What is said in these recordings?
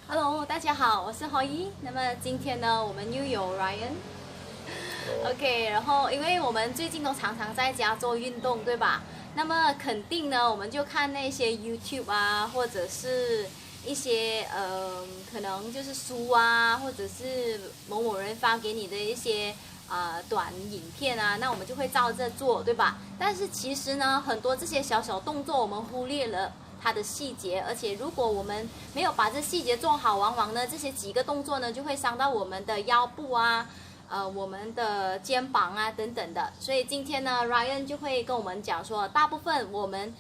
Hello， 大家好，我是何一。那么今天呢，我们又有 Ryan。OK， 然后因为我们最近都常常在家做运动，对吧？那么肯定呢，我们就看那些 YouTube 啊，或者是一些可能就是书啊，或者是某某人发给你的一些短影片啊，那我们就会照着做，对吧？但是其实呢，很多这些小小动作我们忽略了它的细节，而且如果我们没有把这细节做好，往往呢这些几个动作呢就会伤到我们的腰部啊。我们的肩膀啊等等的，所以今天呢 ，Ryan 就会跟我们讲说，大部分我们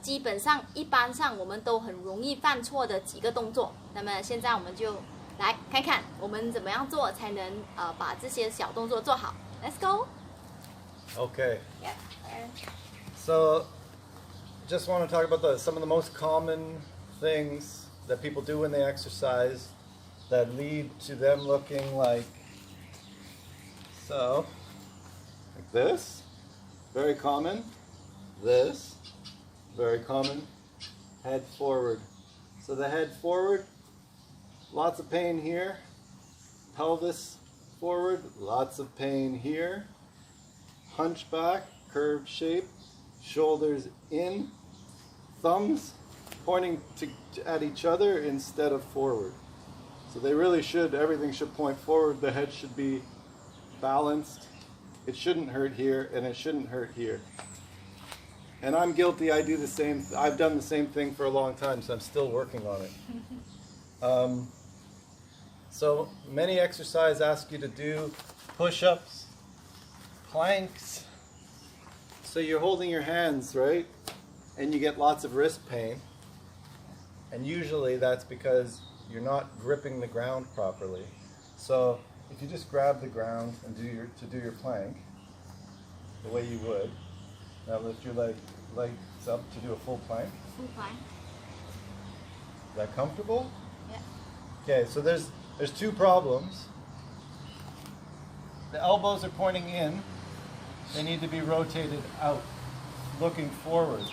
基本上一般上我们都很容易犯错的几个动作。那么现在我们就来看看我们怎么样做才能把这些小动作做好。Let's go. Okay. Yeah. So, just want to talk about some of the most common things that people do when they exercise that lead to them looking like so. Like this, very common. This, very common. Head forward. So the head forward, lots of pain here. Pelvis forward, lots of pain here. Hunchback, curved shape. Shoulders in. Thumbs pointing at each other instead of forward. So they really should, everything should point forward. The head should be balanced. It shouldn't hurt here, and it shouldn't hurt here. And I'm guilty. I do the same. I've done the same thing for a long time, so I'm still working on it. So many exercises ask you to do push-ups, planks. So you're holding your hands, right? And you get lots of wrist pain. And usually that's because you're not gripping the ground properly. So if you just grab the ground and do your plank, the way you would. Now lift your legs up to do a full plank. Full plank. Is that comfortable? Yeah. Okay, so there's two problems. The elbows are pointing in. They need to be rotated out, looking forward.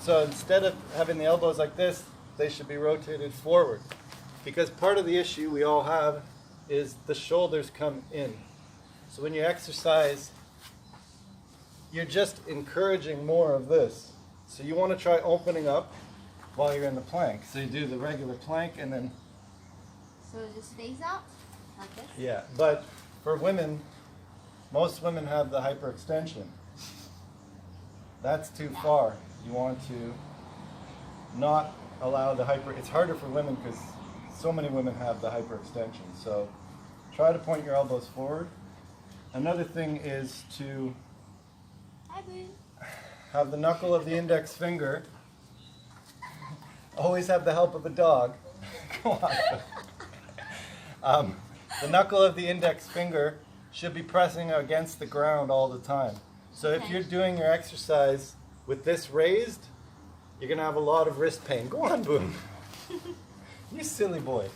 So instead of having the elbows like this, they should be rotated forward. Because part of the issue we all have is the shoulders come in. So when you exercise, you're just encouraging more of this. So you want to try opening up while you're in the plank. So you do the regular plank and then... So it just stays out like this? Yeah, but for women, most women have the hyperextension. That's too far. You want to not allow the it's harder for women because so many women have the hyperextension. So try to point your elbows forward. Another thing is to have the knuckle of the index finger. Always have the help of a dog. Come on. The knuckle of the index finger should be pressing against the ground all the time. So if you're doing your exercise with this raised, you're going to have a lot of wrist pain. Go on, Boom. You silly boy.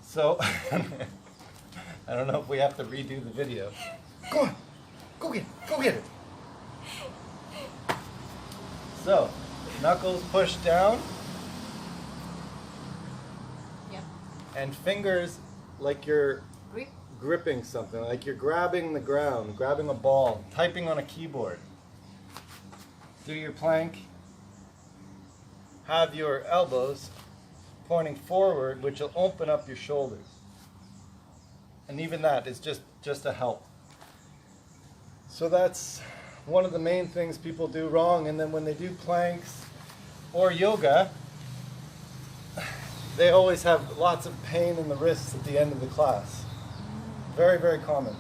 So, I don't know if we have to redo the video. Go on. Go get it. So, knuckles push down. Yep. And fingers like you're Grip. gripping something, like you're grabbing the ground, grabbing a ball, typing on a keyboard. Do your plank. Have your elbows pointing forward, which will open up your shoulders. And even that is just a help. So that's one of the main things people do wrong. And then when they do planks or yoga, they always have lots of pain in the wrists at the end of the class. Very, very common.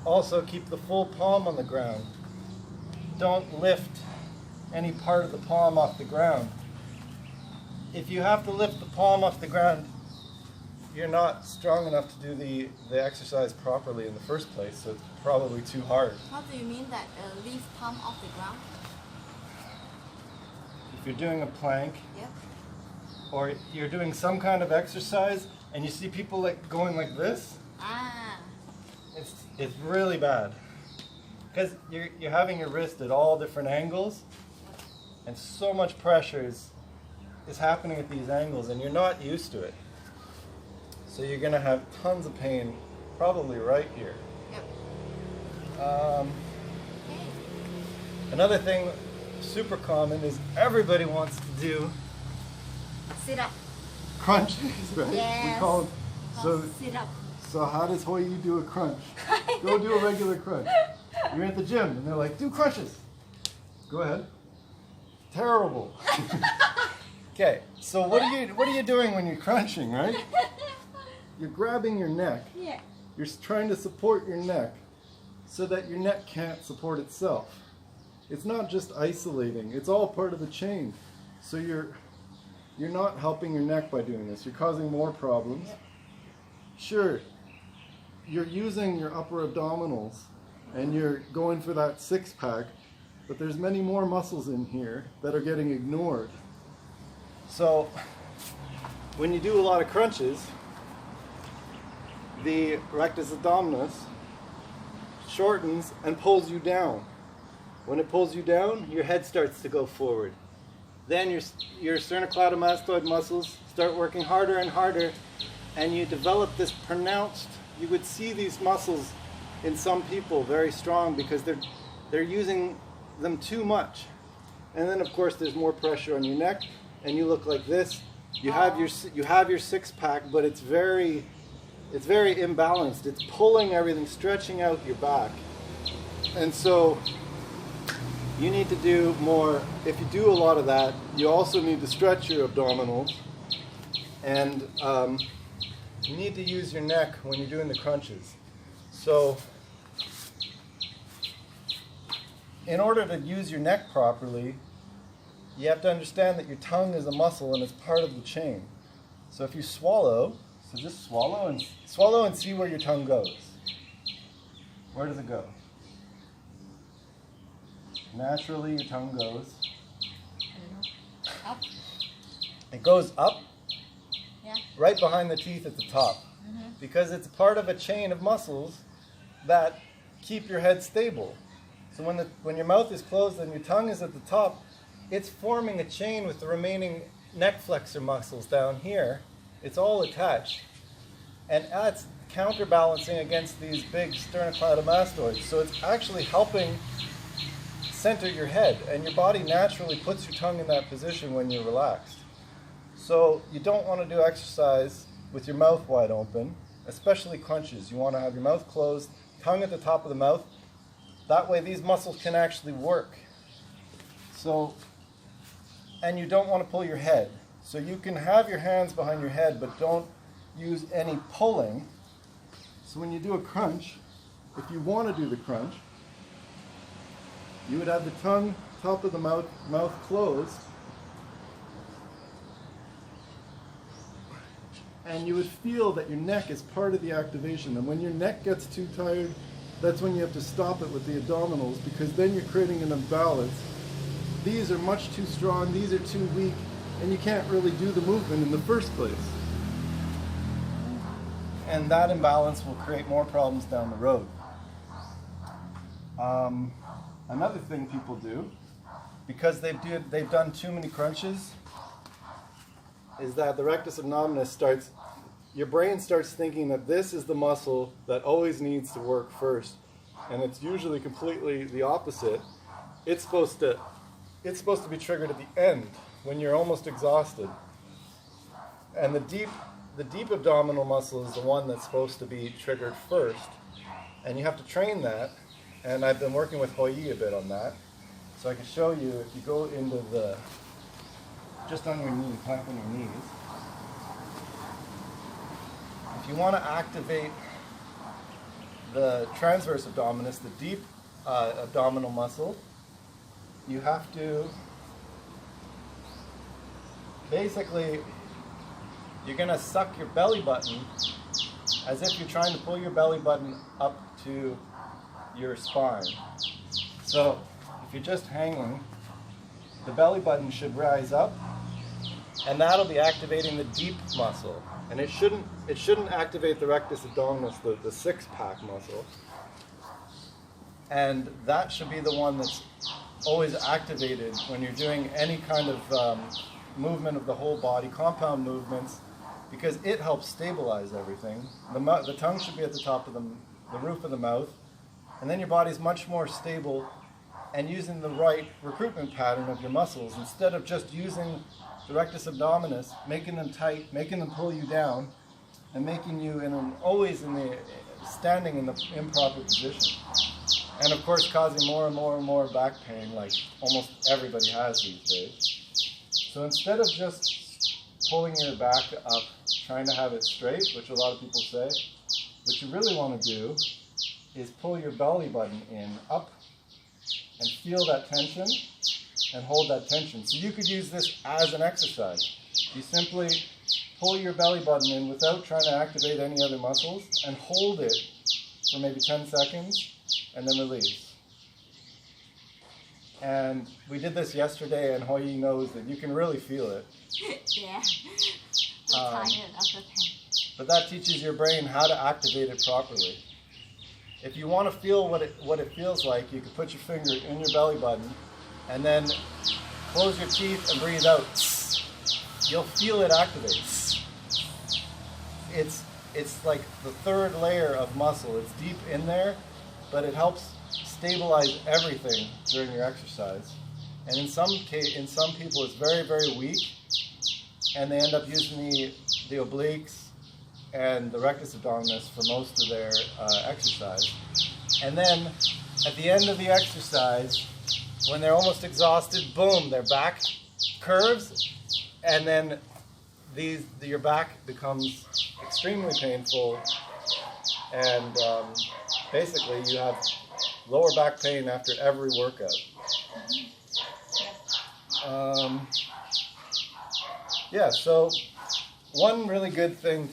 Also, keep the full palm on the ground. Don't lift any part of the palm off the ground. If you have to lift the palm off the ground, you're not strong enough to do the exercise properly in the first place, so it's probably too hard. How do you mean that leave palm off the ground? If you're doing a plank, Yep. or you're doing some kind of exercise, and you see people like going like this, it's really bad. Because you're having your wrist at all different angles, and so much pressure is happening at these angles and you're not used to it. So you're going to have tons of pain, probably right here. Yep. Another thing super common is everybody wants to do Sit up. crunches, right? Yes. We call them, so, Sit up. so how does Hoi do a crunch? Go do a regular crunch. You're at the gym and they're like, do crunches. Go ahead. Terrible. Okay, so what are you doing when you're crunching, right? You're grabbing your neck. Yeah. You're trying to support your neck so that your neck can't support itself. It's not just isolating, it's all part of the chain. So you're not helping your neck by doing this. You're causing more problems. Sure, you're using your upper abdominals and you're going for that six-pack, but there's many more muscles in here that are getting ignored. So when you do a lot of crunches, the rectus abdominis shortens and pulls you down. When it pulls you down, your head starts to go forward. Then your sternocleidomastoid muscles start working harder and harder, and you develop this pronounced, you would see these muscles in some people very strong because they're using them too much. And then of course there's more pressure on your neck and you look like this. You have your six-pack, but it's very imbalanced. It's pulling everything, stretching out your back. And so you need to do more. If you do a lot of that, you also need to stretch your abdominals, and you need to use your neck when you're doing the crunches. So in order to use your neck properly, you have to understand that your tongue is a muscle and it's part of the chain. So if you swallow, so just swallow and see where your tongue goes. Where does it go? Naturally, your tongue goes. Up. It goes up, Yeah. right behind the teeth at the top, because it's part of a chain of muscles that keep your head stable. So when your mouth is closed and your tongue is at the top, it's forming a chain with the remaining neck flexor muscles down here. It's all attached, and that's counterbalancing against these big sternocleidomastoids. So it's actually helping center your head, and your body naturally puts your tongue in that position when you're relaxed. So you don't want to do exercise with your mouth wide open, especially crunches. You want to have your mouth closed, tongue at the top of the mouth. That way these muscles can actually work. So, and you don't want to pull your head. So you can have your hands behind your head, but don't use any pulling. So when you do a crunch, if you want to do the crunch, you would have the tongue, top of the mouth closed, and you would feel that your neck is part of the activation. And when your neck gets too tired, that's when you have to stop it with the abdominals, because then you're creating an imbalance. These are much too strong, these are too weak, and you can't really do the movement in the first place. And that imbalance will create more problems down the road. Another thing people do, because they've done too many crunches, is that the rectus abdominis your brain starts thinking that this is the muscle that always needs to work first, and it's usually completely the opposite. It's supposed to be triggered at the end when you're almost exhausted. And the deep abdominal muscle is the one that's supposed to be triggered first, and you have to train that. And I've been working with Hoi a bit on that. So I can show you, if you go into just on your knee, plank on your knees. If you want to activate the transverse abdominis, the deep abdominal muscle, you have to, basically, you're going to suck your belly button as if you're trying to pull your belly button up to your spine. So if you're just hanging, the belly button should rise up, and that'll be activating the deep muscle. And it shouldn't activate the rectus abdominis, the six-pack muscle. And that should be the one that's always activated when you're doing any kind of movement of the whole body, compound movements, because it helps stabilize everything. The tongue should be at the top of the roof of the mouth, and then your body's much more stable and using the right recruitment pattern of your muscles instead of just using the rectus abdominis, making them tight, making them pull you down, and making you always standing in the improper position. And of course causing more and more and more back pain like almost everybody has these days. So instead of just pulling your back up, trying to have it straight, which a lot of people say, what you really want to do is pull your belly button in up and feel that tension and hold that tension. So you could use this as an exercise. You simply pull your belly button in without trying to activate any other muscles and hold it for maybe 10 seconds and then release. And we did this yesterday, and Hoyi knows that you can really feel it. Yeah, I'm tired after 10. But that teaches your brain how to activate it properly. If you want to feel what it feels like, you can put your finger in your belly button and then close your teeth and breathe out. You'll feel it activate. It's like the third layer of muscle. It's deep in there, but it helps stabilize everything during your exercise. And in some people, it's very, very weak, and they end up using the obliques and the rectus abdominis for most of their exercise. And then at the end of the exercise, when they're almost exhausted, boom, their back curves, and then your back becomes extremely painful, and basically you have lower back pain after every workout. So one really good thing